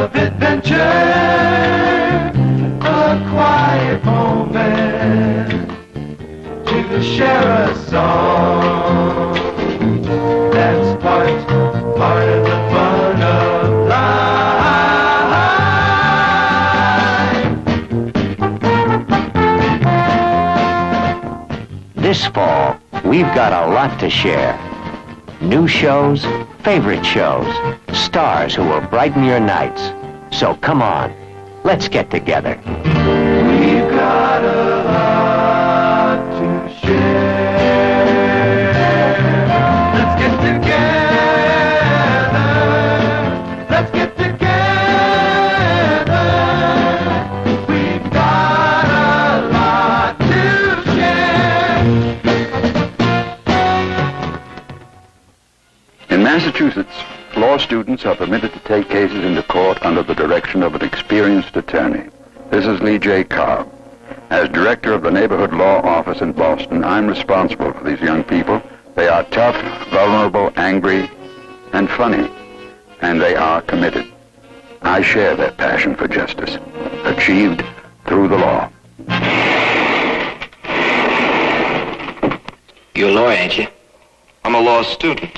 of adventure, a quiet moment to share a song. That's part of the fun of life. This fall, we've got a lot to share. New shows, favorite shows, stars who will brighten your nights. So come on, let's get together. We've got a lot to share. Let's get together. Let's get together. We've got a lot to share. In Massachusetts, law students are permitted to take cases into court under the direction of an experienced attorney. This is Lee J. Cobb. As director of the Neighborhood Law Office in Boston, I'm responsible for these young people. They are tough, vulnerable, angry, and funny, and they are committed. I share their passion for justice, achieved through the law. You're a lawyer, ain't you? I'm a law student.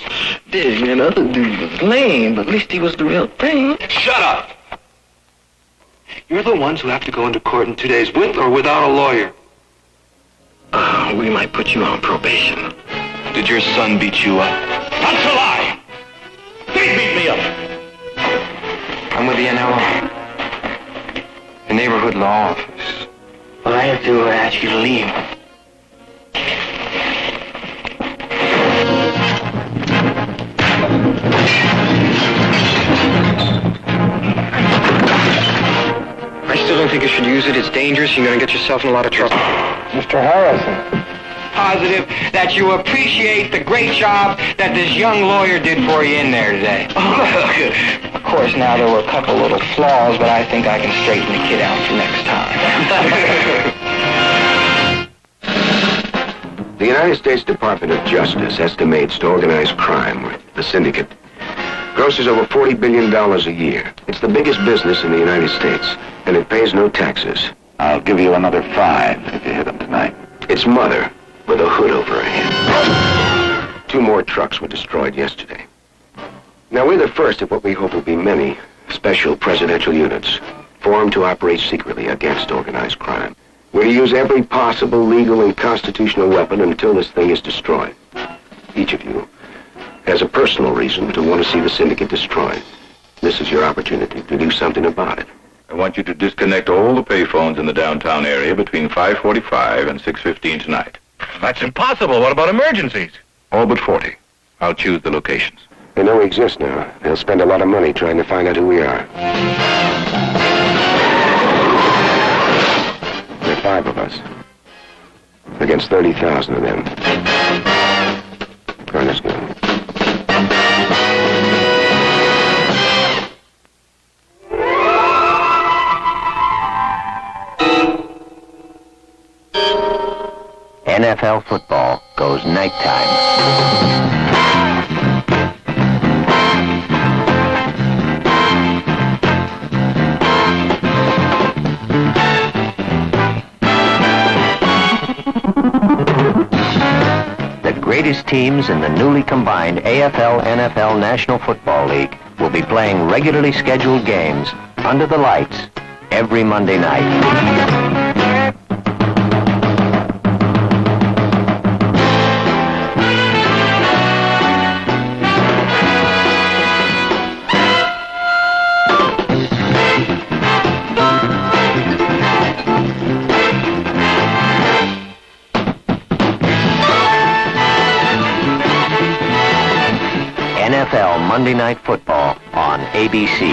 This and other dude was lame, but at least he was the real thing. Shut up! You're the ones who have to go into court in 2 days, with or without a lawyer. We might put you on probation. Did your son beat you up? That's a lie! He beat me up! I'm with the NLO. The Neighborhood Law Office. Well, I have to ask you to leave. I still don't think you should use it. It's dangerous. You're going to get yourself in a lot of trouble. Mr. Harrison. Positive that you appreciate the great job that this young lawyer did for you in there today. Of course, now there were a couple little flaws, but I think I can straighten the kid out for next time. The United States Department of Justice estimates to organized crime, the syndicate, grosses over $40 billion a year. It's the biggest business in the United States, and it pays no taxes. I'll give you another 5 if you hit them tonight. Its mother, with a hood over her head. 2 more trucks were destroyed yesterday. Now, we're the first of what we hope will be many special presidential units formed to operate secretly against organized crime. We're to use every possible legal and constitutional weapon until this thing is destroyed. Each of you has a personal reason to want to see the syndicate destroyed. This is your opportunity to do something about it. I want you to disconnect all the payphones in the downtown area between 5:45 and 6:15 tonight. That's impossible. What about emergencies? All but 40. I'll choose the locations. They know we exist now. They'll spend a lot of money trying to find out who we are. There are 5 of us against 30,000 of them. Ernest gun. NFL football goes nighttime. The greatest teams in the newly combined AFL-NFL National Football League will be playing regularly scheduled games under the lights every Monday night. NFL Monday Night Football on ABC.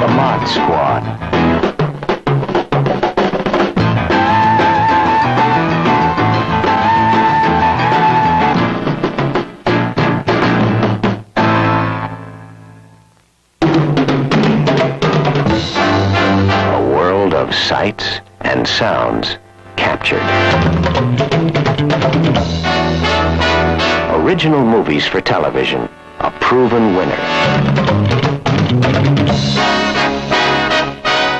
The Mod Squad. A world of sights and sounds captured captured. Original movies for television, a proven winner.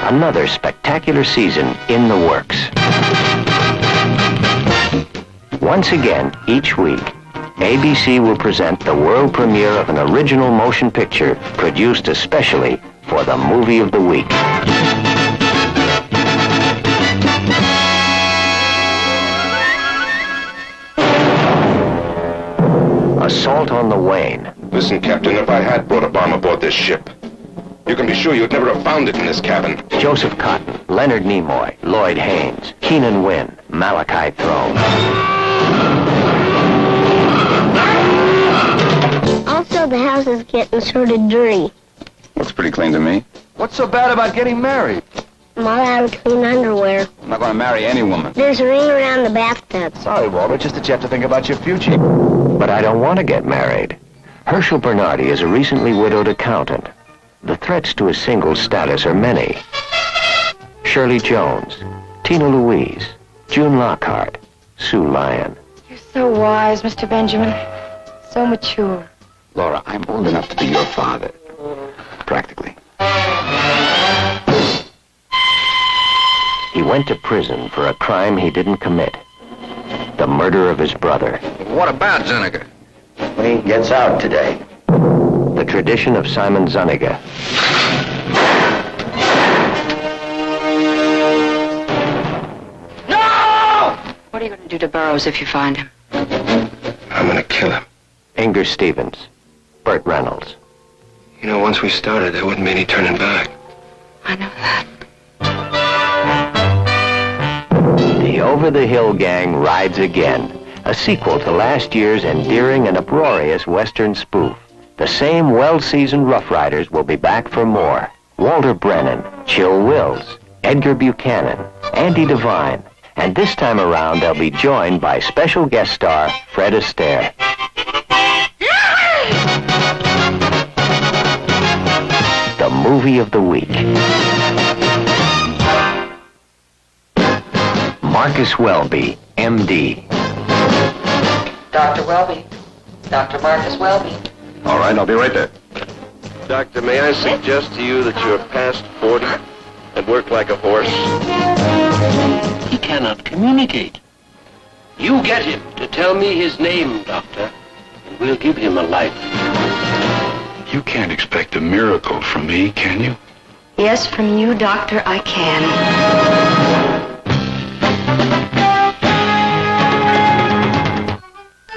Another spectacular season in the works. Once again, each week, ABC will present the world premiere of an original motion picture produced especially for the Movie of the Week. Assault on the Wayne. Listen, Captain, if I had brought a bomb aboard this ship, you can be sure you'd never have found it in this cabin. Joseph Cotton, Leonard Nimoy, Lloyd Haynes, Keenan Wynn, Malachi Throne. Also, the house is getting sort of dirty. Looks pretty clean to me. What's so bad about getting married? I'm all out of clean underwear. I'm not going to marry any woman. There's a ring around the bathtub. Sorry, Walter, just that you have to think about your future. But I don't want to get married. Herschel Bernardi is a recently widowed accountant. The threats to his single status are many. Shirley Jones, Tina Louise, June Lockhart, Sue Lyon. You're so wise, Mr. Benjamin. So mature. Laura, I'm old enough to be your father. Practically. He went to prison for a crime he didn't commit. The murder of his brother. What about Zuniga? He gets out today. The tradition of Simon Zuniga. No! What are you going to do to Burroughs if you find him? I'm gonna kill him. Inger Stevens. Burt Reynolds. You know, once we started, there wouldn't be any turning back. I know that. The Over the Hill Gang rides again. A sequel to last year's endearing and uproarious Western spoof. The same well-seasoned Rough Riders will be back for more. Walter Brennan, Chill Wills, Edgar Buchanan, Andy Devine. And this time around, they'll be joined by special guest star Fred Astaire. The Movie of the Week. Marcus Welby, M.D. Dr. Welby. Dr. Marcus Welby. All right, I'll be right there. Doctor, may I suggest to you that you're past 40 and work like a horse? He cannot communicate. You get him to tell me his name, Doctor, and we'll give him a life. You can't expect a miracle from me, can you? Yes, from you, Doctor, I can.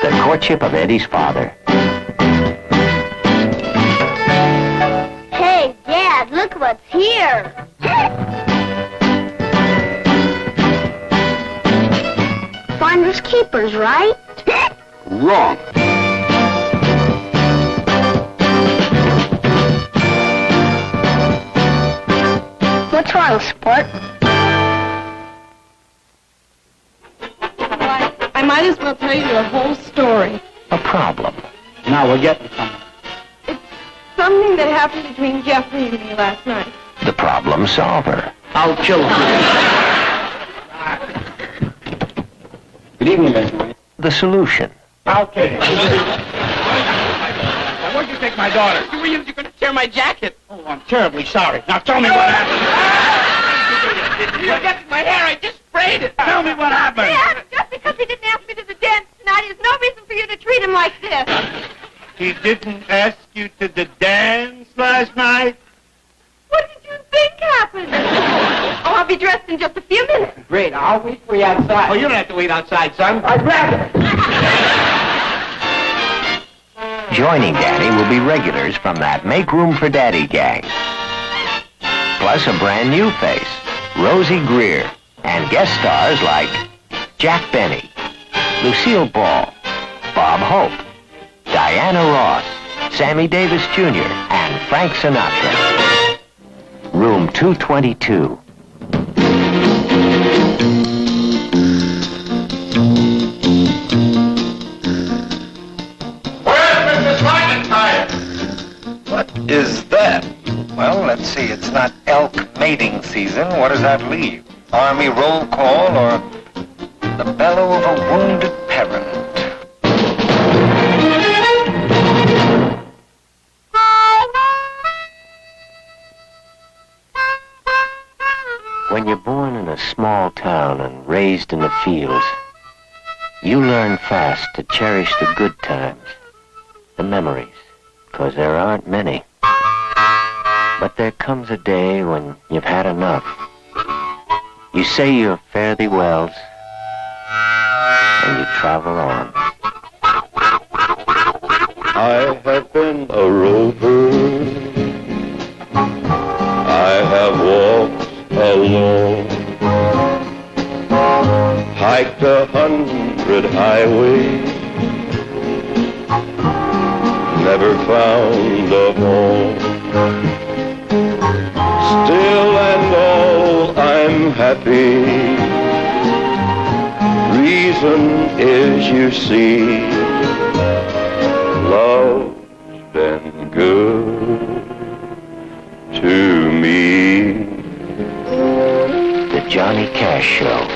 The Courtship of Eddie's Father. Hey, Dad, look what's here. Finders keepers, right? Wrong. What's wrong, sport? I might as well tell you the whole story. A problem. Now we're getting somewhere. It's something that happened between Jeffrey and me last night. The problem solver. I'll kill him. Good evening, Benjamin. The solution. I'll kill him. Why'd you take my daughter? You were going to tear my jacket. Oh, I'm terribly sorry. Now tell me what happened. You got my hair. I just sprayed it. Tell me what happened. Dad, just because he didn't ask me to the dance tonight is no reason for you to treat him like this. He didn't ask you to the dance last night? What did you think happened? Oh, I'll be dressed in just a few minutes. Great, I'll wait for you outside. Oh, you don't have to wait outside, son. I'd rather. Joining Daddy will be regulars from that Make Room for Daddy gang. Plus a brand new face, Rosie Greer, and guest stars like Jack Benny, Lucille Ball, Bob Hope, Diana Ross, Sammy Davis Jr., and Frank Sinatra. Room 222. What is that? Well, let's see. It's not elk mating season. What does that leave? Army roll call or The bellow of a wounded parent. When you're born in a small town and raised in the fields, you learn fast to cherish the good times, the memories, 'cause there aren't many. But there comes a day when you've had enough. You say your fare thee wells, and you travel on. I have been a rover. I have walked alone, hiked 100 highways, never found a home. Still and all, I'm happy. Reason is, you see, love's been good to me. The Johnny Cash Show.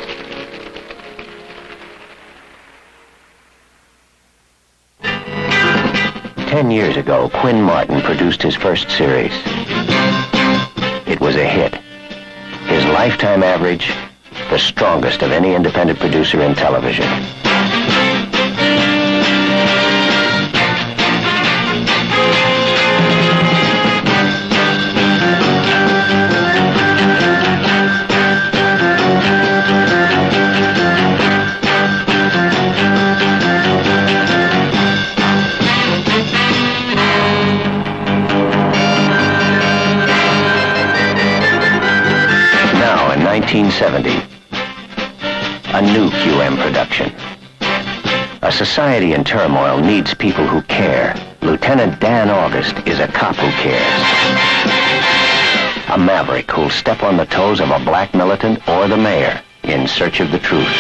Ten years ago, Quinn Martin produced his first series. It was a hit. His lifetime average, the strongest of any independent producer in television. Now, in 1970, a new QM production. A society in turmoil needs people who care. Lieutenant Dan August is a cop who cares. A maverick who'll step on the toes of a black militant or the mayor in search of the truth.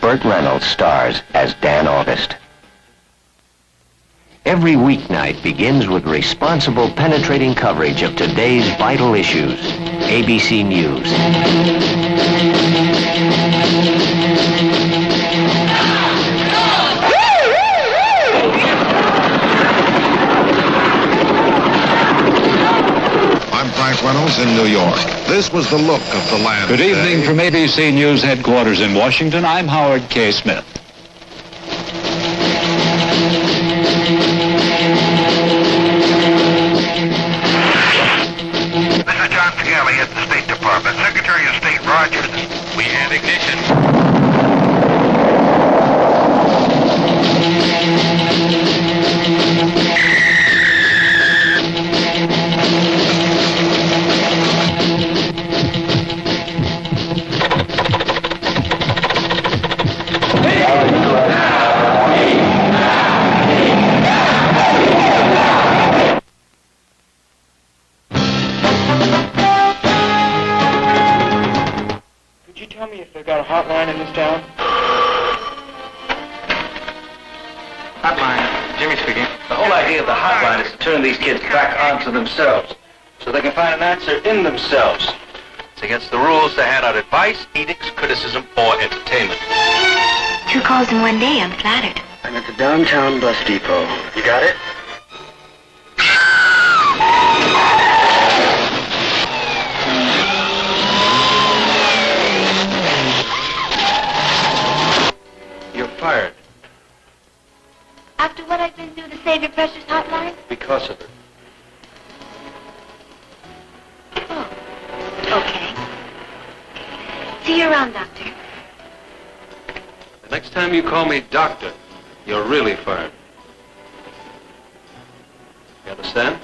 Burt Reynolds stars as Dan August. Every weeknight begins with responsible, penetrating coverage of today's vital issues. ABC News. I'm Frank Reynolds in New York. This was the look of the land. Good evening from ABC News headquarters in Washington. I'm Howard K. Smith. Kelly at the State Department. Secretary of State Rogers. We have ignition. Tell me if they've got a hotline in this town. Hotline. Jimmy speaking. The whole idea of the hotline is to turn these kids back onto themselves, so they can find an answer in themselves. It's against the rules to hand out advice, edicts, criticism, or entertainment. 2 calls in one day, I'm flattered. I'm at the downtown bus depot. You got it? You're fired. After what I've been through to save your precious hotline? Because of it. Oh, okay. See you around, Doctor. The next time you call me doctor, you're really fired. You understand?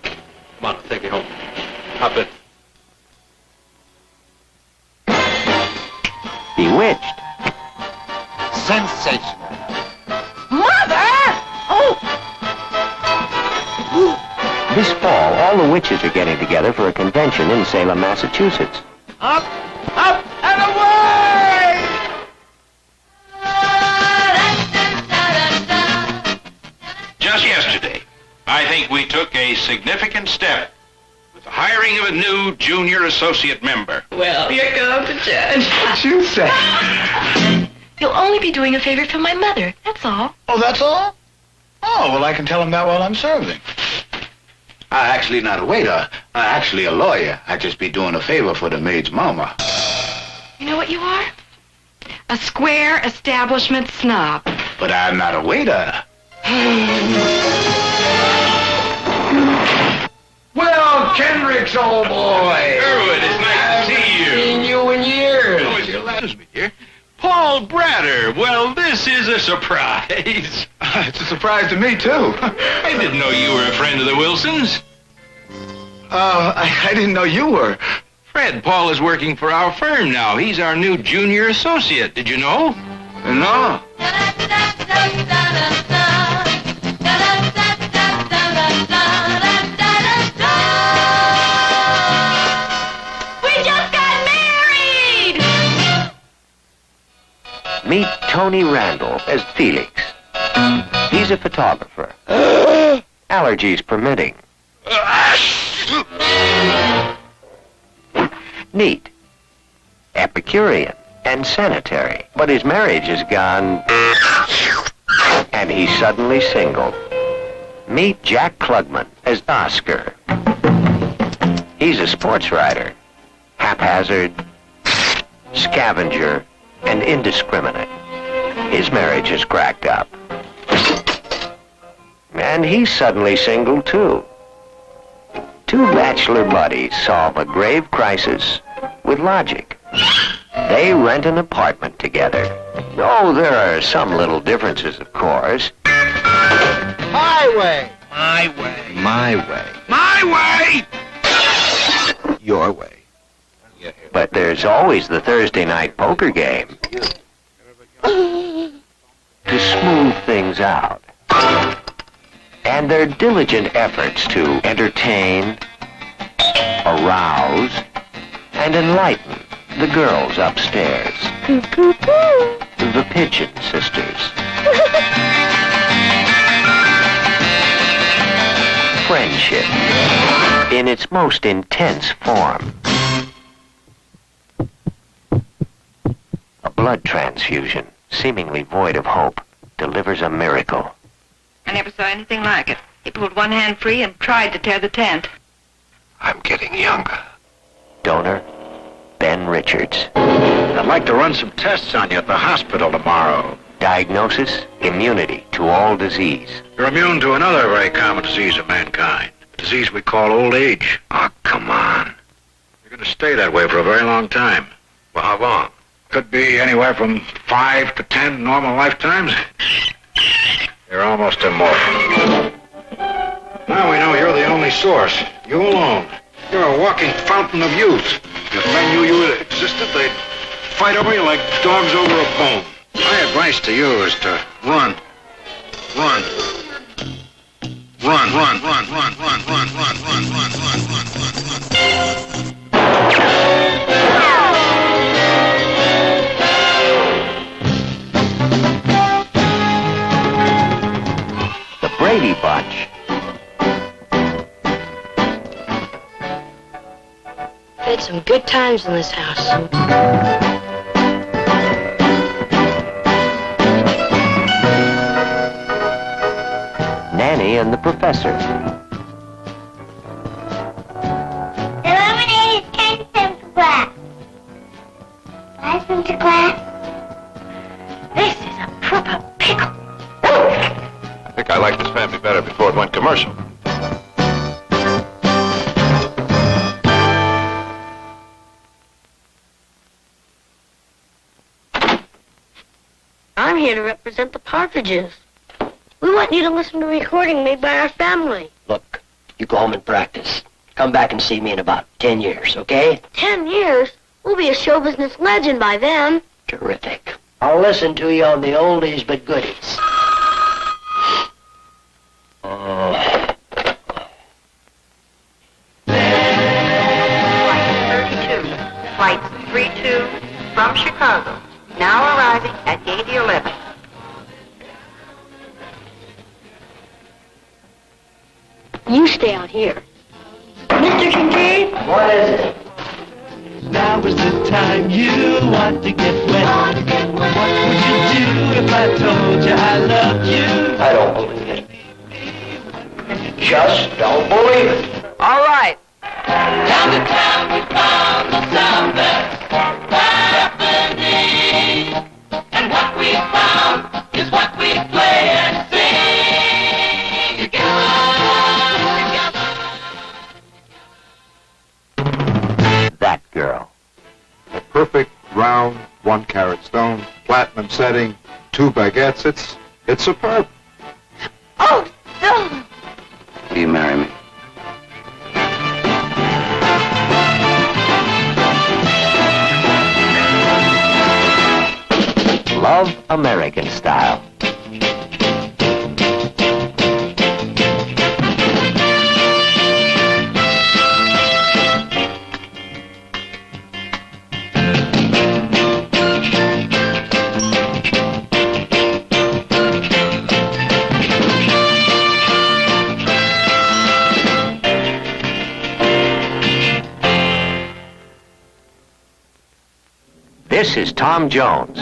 Come on, I'll take you home. Hop in. Bewitched. Sensational. Mother! Oh! This fall, all the witches are getting together for a convention in Salem, Massachusetts. Up, up, and away! Just yesterday, I think we took a significant step The hiring of a new junior associate member. Well, here comes the judge. What you say? You'll only be doing a favor for my mother, that's all. Oh, that's all? Oh, well, I can tell him that while I'm serving. I'm actually not a waiter. I'm actually a lawyer. I just be doing a favor for the maid's mama. You know what you are? A square establishment snob. But I'm not a waiter. Well, Kendricks, old boy. Sherwood, it's nice to see you. Seen you in years. Oh, it's your last me here. Paul Bratter. Well, this is a surprise. It's a surprise to me, too. I didn't know you were a friend of the Wilsons. I didn't know you were. Fred, Paul is working for our firm now. He's our new junior associate. Did you know? No. Meet Tony Randall as Felix. He's a photographer. Allergies permitting. Neat. Epicurean and sanitary. But his marriage is gone, and he's suddenly single. Meet Jack Klugman as Oscar. He's a sports writer. Haphazard, scavenger, and indiscriminate. His marriage is cracked up. And he's suddenly single, too. Two bachelor buddies solve a grave crisis with logic. They rent an apartment together. Oh, there are some little differences, of course. My way. My way. My way. My way! Your way. But there's always the Thursday night poker game to smooth things out. And their diligent efforts to entertain, arouse, and enlighten the girls upstairs. The Pigeon Sisters. Friendship in its most intense form. A blood transfusion, seemingly void of hope, delivers a miracle. I never saw anything like it. He pulled one hand free and tried to tear the tent. I'm getting younger. Donor, Ben Richards. I'd like to run some tests on you at the hospital tomorrow. Diagnosis, immunity to all disease. You're immune to another very common disease of mankind. A disease we call old age. Oh, come on. You're going to stay that way for a very long time. Well, how long? Could be anywhere from 5 to 10 normal lifetimes. You're almost immortal. Now we know you're the only source. You alone. You're a walking fountain of youth. If men knew you existed, they'd fight over you like dogs over a bone. My advice to you is to run. Run. Run, run, run, run, run, run, run, run, run, run, run, run, run. The Brady Bunch. Had some good times in this house. Nanny and the Professor. The lemonade is 10 cents a glass. 5 cents a glass? This is a proper pickle. I think I liked this family better before it went commercial. I'm here to represent the Partridges. We want you to listen to a recording made by our family. Look, you go home and practice. Come back and see me in about 10 years, okay? 10 years? We'll be a show business legend by then. Terrific. I'll listen to you on the oldies but goodies. Flight 32 from Chicago, now arriving at gate 11. You stay out here. Mr. Kincaid? What is it? Now is the time you want to get wet. What would you do if I told you I loved you? I don't believe it. Just don't believe it. All right. Down to town we found the sound that's happening. And what we found is what we play and sing together. That girl. A perfect round 1-carat stone, platinum setting, 2 baguettes. It's superb. Oh, no. Will you marry me? Love American style. This is Tom Jones.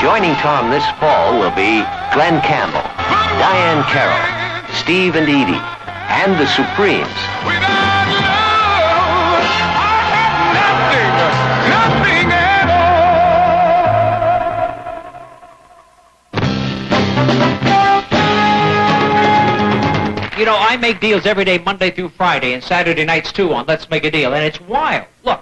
Joining Tom this fall will be Glenn Campbell, Diane Carroll, Steve and Edie, and the Supremes. You know, I make deals every day, Monday through Friday, and Saturday nights too on Let's Make a Deal, and it's wild. Look.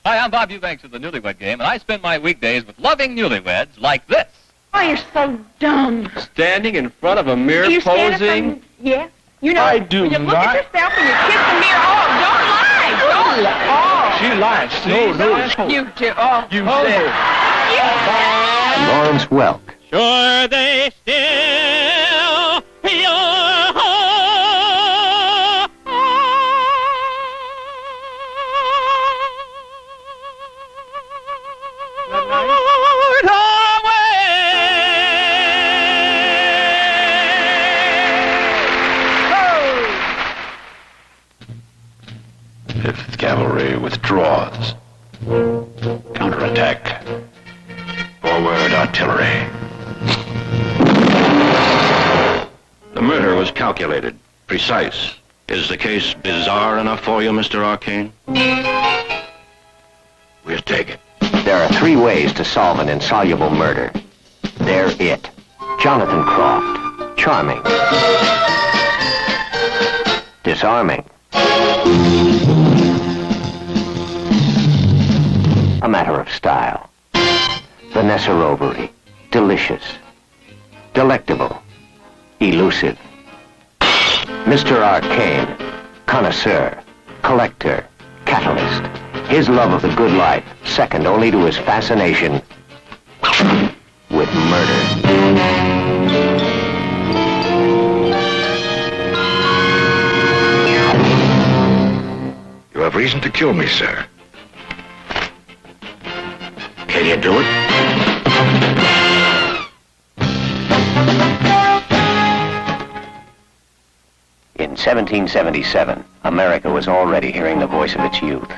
Hi, I'm Bob Eubanks of the Newlywed Game, and I spend my weekdays with loving newlyweds like this. Oh, you're so dumb. Standing in front of a mirror You stand in posing. front- Yeah. You know, I do when you look not. at yourself and you kiss the mirror, oh, don't lie. Don't lie. Oh. She lies. You do. Oh. You say. Lawrence Welk. Sure they still your Fifth Cavalry withdraws. Counterattack. Forward artillery. The murder was calculated, precise. Is the case bizarre enough for you, Mr. Arcane? We'll take it. There are 3 ways to solve an insoluble murder. They're it. Jonathan Croft. Charming. Disarming. A matter of style. Vanessa Rovery. Delicious. Delectable. Elusive. Mr. Arcane. Connoisseur. Collector. Catalyst. His love of the good life, second only to his fascination with murder. You have reason to kill me, sir. Can you do it? In 1777, America was already hearing the voice of its youth.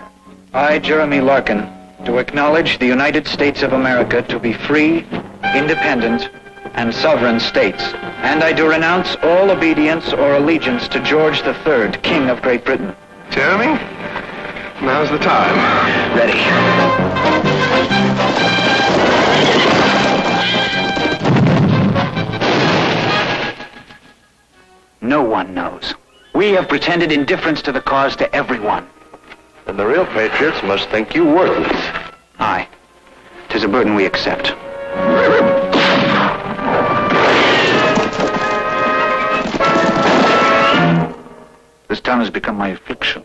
I, Jeremy Larkin, do acknowledge the United States of America to be free, independent, and sovereign states. And I do renounce all obedience or allegiance to George III, King of Great Britain. Jeremy, now's the time. Ready. No one knows. We have pretended indifference to the cause to everyone. And the real patriots must think you worthless. Aye. 'Tis a burden we accept. This town has become my affliction.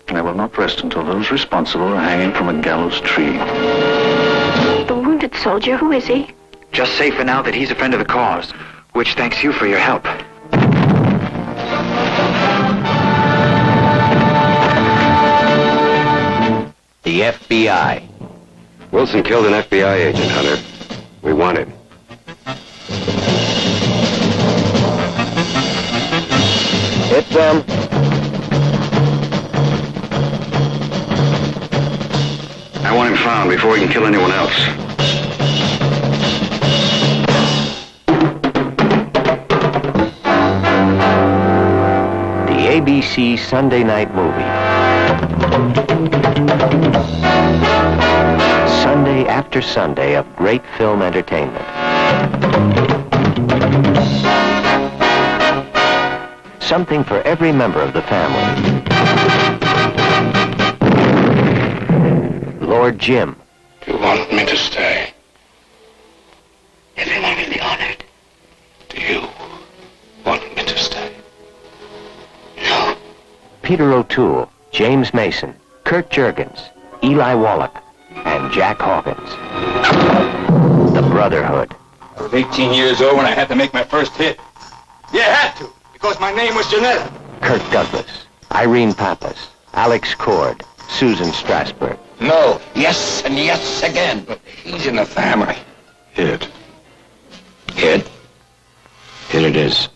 I will not rest until those responsible are hanging from a gallows tree. The wounded soldier, who is he? Just say for now that he's a friend of the cause, which thanks you for your help. the FBI. Wilson killed an FBI agent, Hunter. We want him. Hit them. I want him found before he can kill anyone else. The ABC Sunday night movie. Sunday after Sunday of great film entertainment. Something for every member of the family. Lord Jim. You want me to stay? Everyone will be honored. Do you want me to stay? No. Peter O'Toole, James Mason, Kurt Jurgens, Eli Wallach, and Jack Hawkins. The Brotherhood. I was 18 years old when I had to make my first hit. You had to, because my name was Janetta. Kirk Douglas, Irene Pappas, Alex Cord, Susan Strasberg. No. Yes and yes again. But he's in the family. Hit. Hit? Hit it is.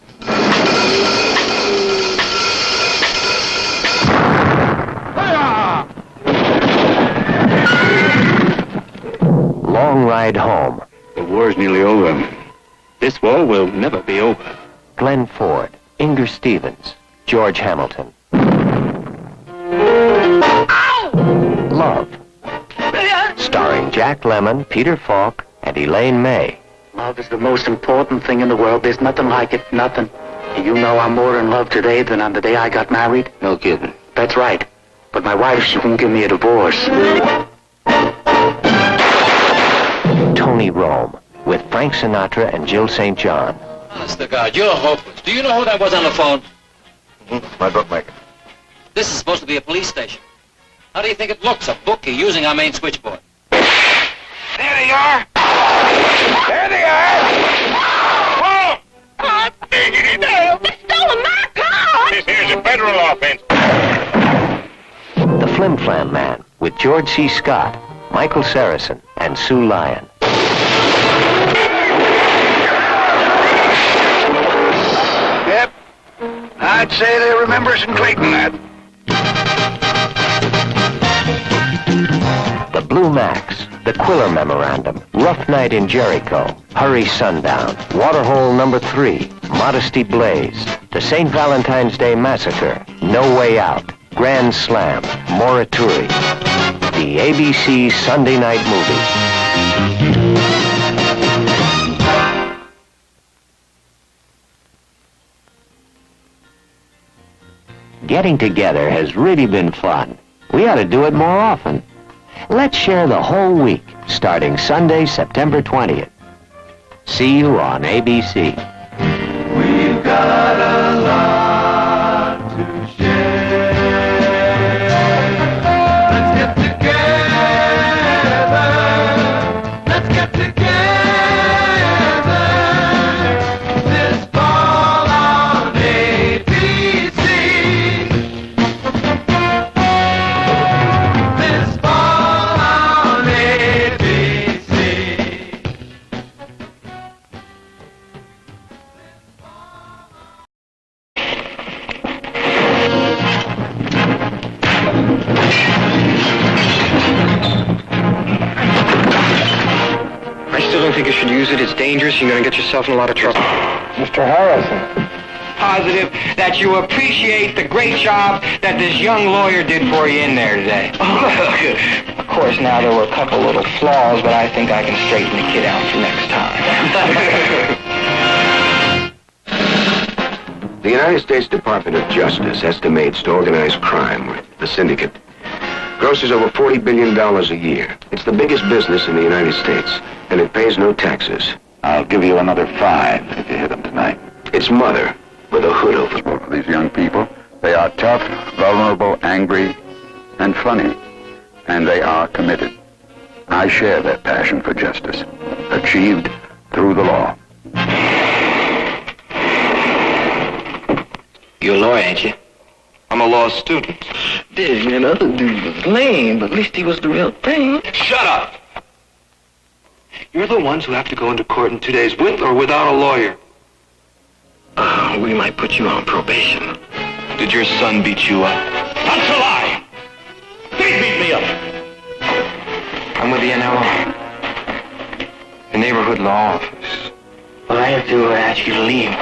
Long Ride Home. The war's nearly over. This war will never be over. Glenn Ford, Inger Stevens, George Hamilton. Love. Starring Jack Lemmon, Peter Falk, and Elaine May. Love is the most important thing in the world. There's nothing like it, nothing. You know I'm more in love today than on the day I got married? No kidding. That's right. But my wife, she won't give me a divorce. Tony Rome, with Frank Sinatra and Jill St. John. Honest to God, you're hopeless. Do you know who that was on the phone? My bookmaker. This is supposed to be a police station. How do you think it looks, a bookie using our main switchboard? There they are! There they are! Whoa! Oh, they stole my car! This here's a federal offense. The Flim Flam Man, with George C. Scott, Michael Saracen, and Sue Lyon. Yep. I'd say they remember us in Clayton, lad. The Blue Max, The Quiller Memorandum, Rough Night in Jericho, Hurry Sundown, Waterhole Number 3, Modesty Blaze, The St. Valentine's Day Massacre, No Way Out, Grand Slam, Morituri. The ABC Sunday Night Movie. Getting together has really been fun. We ought to do it more often. Let's share the whole week, starting Sunday, September 20th. See you on ABC. We've got a lot to share. Let's get together. Let's get together. This fall on ABC. This fall on ABC. I still don't think you should use it. It's dangerous. You're going to get yourself in a lot of trouble. Mr. Harrison. Positive that you appreciate the great job that this young lawyer did for you in there today. Of course, now there were a couple little flaws, but I think I can straighten the kid out for next time. The United States Department of Justice estimates organized crime, the syndicate, grosses over $40 billion a year. It's the biggest business in the United States, and it pays no taxes. I'll give you another 5 if you hit them tonight. Its mother, with a hood over. For these young people, they are tough, vulnerable, angry, and funny. And they are committed. I share their passion for justice, achieved through the law. You're a lawyer, ain't you? I'm a law student. big, and the other dude was lame, but at least he was the real thing. Shut up! You're the ones who have to go into court in 2 days, with or without a lawyer. We might put you on probation. Did your son beat you up? That's a lie! He beat me up! I'm with the NLO. The neighborhood law office. Well, I have to ask you to leave.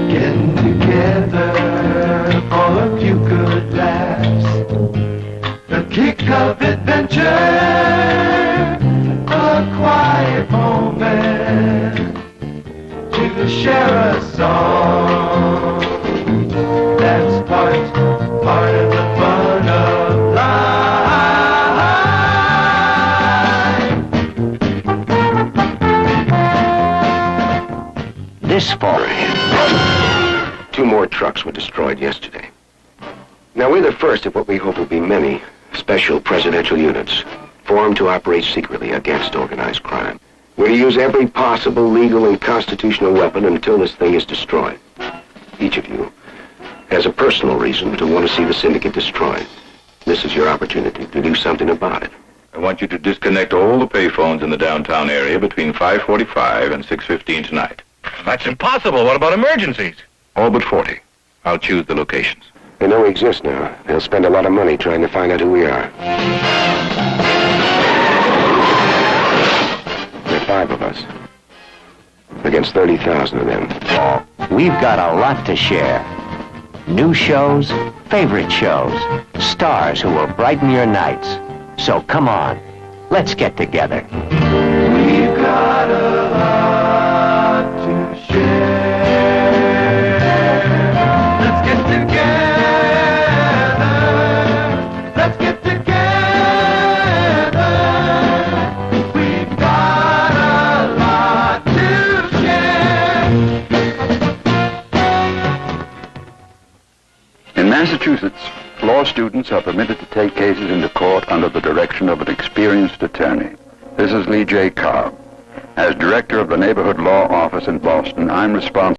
Getting together for a few good laughs, the kick of adventure, a quiet moment to share a song. That's part of the fun of life. This fall. 2 more trucks were destroyed yesterday. Now, we're the first of what we hope will be many special presidential units formed to operate secretly against organized crime. We're to use every possible legal and constitutional weapon until this thing is destroyed. Each of you has a personal reason to want to see the syndicate destroyed. This is your opportunity to do something about it. I want you to disconnect all the payphones in the downtown area between 5:45 and 6:15 tonight. That's impossible. What about emergencies? All but 40. I'll choose the locations. They know we exist now. They'll spend a lot of money trying to find out who we are. There are 5 of us against 30,000 of them. We've got a lot to share. New shows, favorite shows, stars who will brighten your nights. So come on, let's get together. We've got a lot to share. Let's get together. Let's get together. We've got a lot to share. In Massachusetts, law students are permitted to take cases into court under the direction of an experienced attorney. This is Lee J. Cobb. As director of the Neighborhood Law Office in Boston, I'm responsible